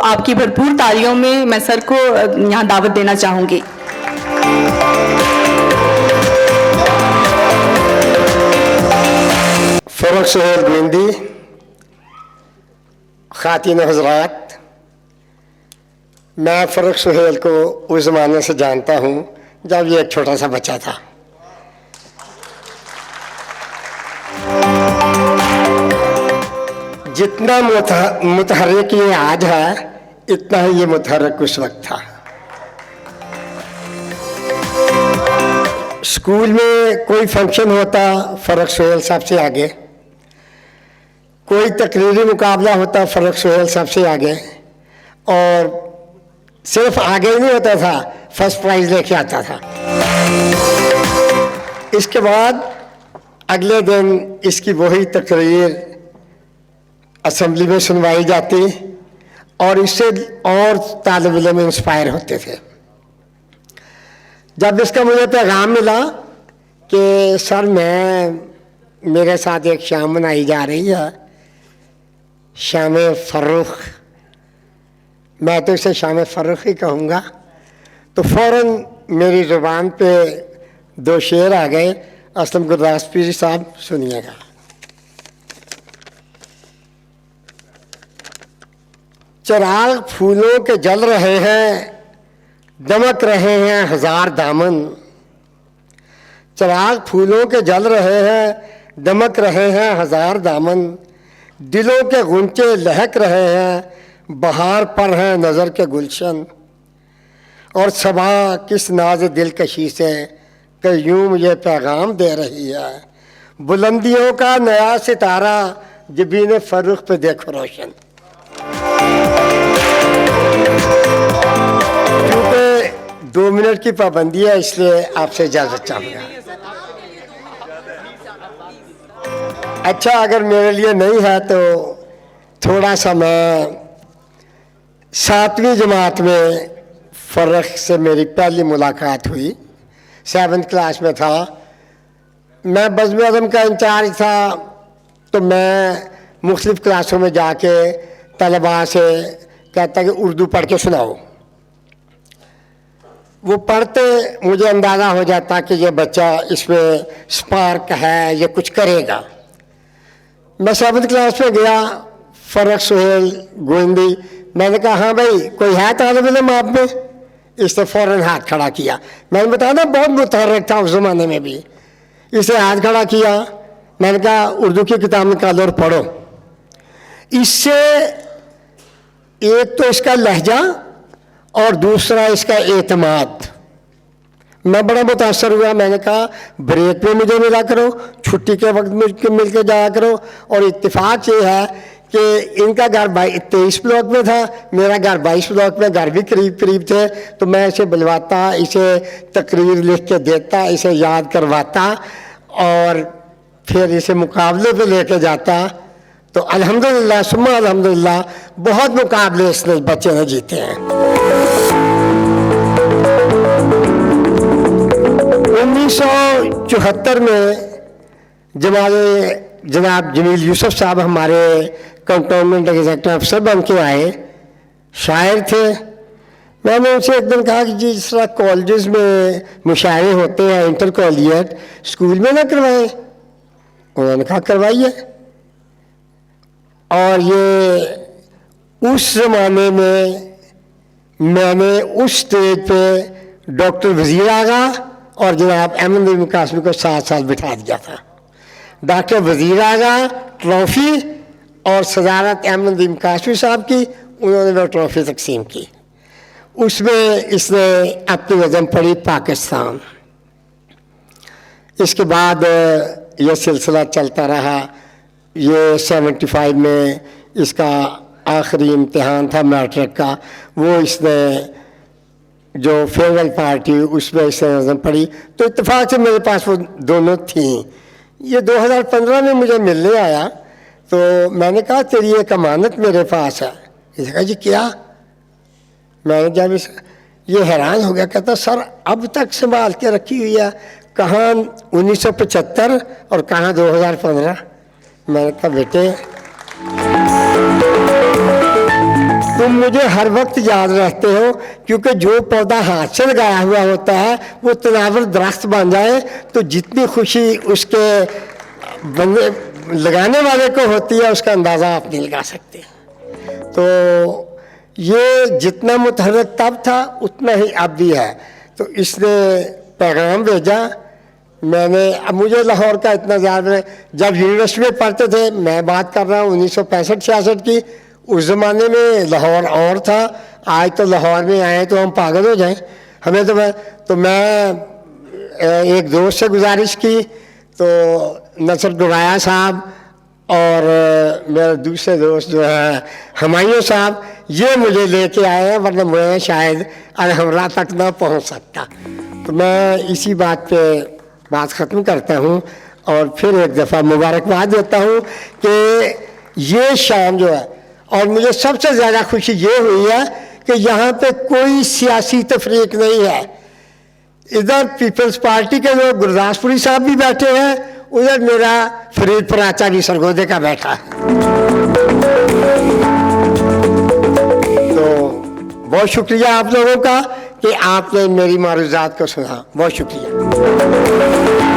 आपकी भरपूर तालियों में मैं सर को यहाँ दावत देना चाहूँगी। फर्रुख सुहेल गोविंदी, ख़ातीन हज़रात, मैं फर्रुख सुहेल को उस ज़माने से जानता हूँ जब ये एक छोटा सा बच्चा था। जितना मुतहर्रिक ये आज है, इतना ही ये मुतहर्रिक उस वक्त था। स्कूल में कोई फंक्शन होता, फर्रुख सुहेल साहब से आगे। कोई तकरीरी मुकाबला होता, फर्रुख सुहेल साहब से आगे। और सिर्फ आगे ही नहीं होता था, फर्स्ट प्राइज लेके आता था। इसके बाद अगले दिन इसकी वही तकरीर असेंबली में सुनवाई जाती और इससे और तालिब इल्म इंस्पायर होते थे। जब इसका मुझे पैगाम मिला कि सर मेरे साथ एक शाम मनाई जा रही है, शाम फर्रुख, मैं तो इसे शाम फर्रुख ही कहूँगा, तो फ़ौरन मेरी ज़ुबान पे दो शेर आ गए। असलम गुरदासपुरी साहब सुनिएगा। चिराग फूलों के जल रहे हैं, दमक रहे हैं हजार दामन। चिराग फूलों के जल रहे हैं, दमक रहे हैं हजार दामन। दिलों के गुंचे लहक रहे हैं, बहार पर हैं नज़र के गुलशन। और सबा किस नाज दिलकशी से कयूं मुझे पैगाम दे रही है। बुलंदियों का नया सितारा, जबीन फर्रुख पे देखो रोशन। क्योंकि 2 मिनट की पाबंदी है, इसलिए आपसे इजाज़त चाहूँगा। अच्छा, अगर मेरे लिए नहीं है तो थोड़ा सा मैं 7वीं जमात में फर्रुख से मेरी पहली मुलाकात हुई। 7th क्लास में था मैं, बज़्म अज़म का इंचार्ज था। तो मैं मुख्तलिफ़ क्लासों में जाके तलबा से कहता कि उर्दू पढ़ के सुनाओ। वो पढ़ते, मुझे अंदाज़ा हो जाता कि ये बच्चा, इसमें स्पार्क है, ये कुछ करेगा। मैं 7th क्लास में गया, फर्रुख सुहेल गोविंदी, मैंने कहा हाँ भाई कोई है तालिब इल्म आप में? इसने फ़ौरन हाथ खड़ा किया। मैंने बताया ना बहुत मुतहर्रिक था उस ज़माने में भी। इसने हाथ खड़ा किया, मैंने कहा उर्दू की किताब निकालो और पढ़ो। इससे एक तो इसका लहजा और दूसरा इसका एतमाद, मैं बड़ा मुतासर हुआ। मैंने कहा ब्रेक पे मुझे मिला करो, छुट्टी के वक्त मिल के जाया करो। और इत्तेफाक ये है कि इनका घर 23 ब्लॉक में था, मेरा घर 22 ब्लॉक में, घर भी करीब करीब थे। तो मैं इसे बुलवाता, इसे तकरीर लिख के देता, इसे याद करवाता और फिर इसे मुकाबले पे लेके जाता। तो अल्हम्दुलिल्लाह सुम्मा अल्हम्दुलिल्लाह बहुत मुकाबले इसने बच्चे ने जीते हैं। 1974 में जनाब जमील यूसुफ साहब हमारे कंटोनमेंट एग्जीक्यूटिव अफसर बन के आए, शायर थे। मैंने उनसे एक दिन कहा कि जी जिस तरह कॉलेज में मुशायरे होते हैं इंटर कॉलेजिएट, स्कूल में ना करवाएं। उन्होंने कहा करवाइए। और ये उस ज़माने में मैंने उस स्टेज पे डॉक्टर वज़ीर आगा और जनाब अहमद नदीम कासमी को साथ बिठा दिया था। डॉक्टर वज़ीर आगा ट्रॉफ़ी और सदारत अहमद नदीम कासमी साहब की, उन्होंने वो ट्रॉफ़ी तकसीम की। उसमें इसने अपनी नज़म पढ़ी पाकिस्तान। इसके बाद यह सिलसिला चलता रहा। ये 75 में इसका आखिरी इम्तिहान था मैट्रिक का, वो इसने जो फेयरवेल पार्टी उसमें इसने नज़म पढ़ी। तो इत्तेफाक से मेरे पास वो दोनों थी। ये 2015 में मुझे मिलने आया तो मैंने कहा तेरी एक अमानत मेरे पास है। इसने कहा जी क्या? मैंने जब ये हैरान हो गया, कहता सर अब तक संभाल के रखी हुई है, कहाँ 1975 और कहाँ 2015। मैंने कहा बेटे तुम मुझे हर वक्त याद रखते हो, क्योंकि जो पौधा हाथ से लगाया हुआ होता है वो तनावर दरख्त बन जाए तो जितनी खुशी उसके बंदे लगाने वाले को होती है उसका अंदाज़ा आप नहीं लगा सकते। तो ये जितना मुतहर्रिक तब था उतना ही अब भी है। तो इसने पैगाम भेजा। मैंने, अब मुझे लाहौर का इतना याद है, जब यूनिवर्सिटी में पढ़ते थे, मैं बात कर रहा हूँ 1965-66 की, उस ज़माने में लाहौर और था। आज तो लाहौर में आए तो हम पागल हो जाएं। हमें तो मैं एक दोस्त से गुजारिश की, तो नसर गुराया साहब और मेरे दूसरे दोस्त जो है हुमायूं साहब, ये मुझे लेके आए हैं, वरना मैं शायद अलहमरा तक ना पहुंच सकता। तो मैं इसी बात पे बात ख़त्म करता हूँ और फिर एक दफ़ा मुबारकबाद देता हूँ कि ये शाम जो है, और मुझे सबसे ज़्यादा खुशी ये हुई है कि यहाँ पे कोई सियासी तफरीक नहीं है। इधर पीपल्स पार्टी के लोग गुरदासपुरी साहब भी बैठे हैं, उधर मेरा फरीद पराचा भी सरगोदे का बैठा है। तो बहुत शुक्रिया आप लोगों का कि आपने मेरी मारूज़ात को सुना। बहुत शुक्रिया।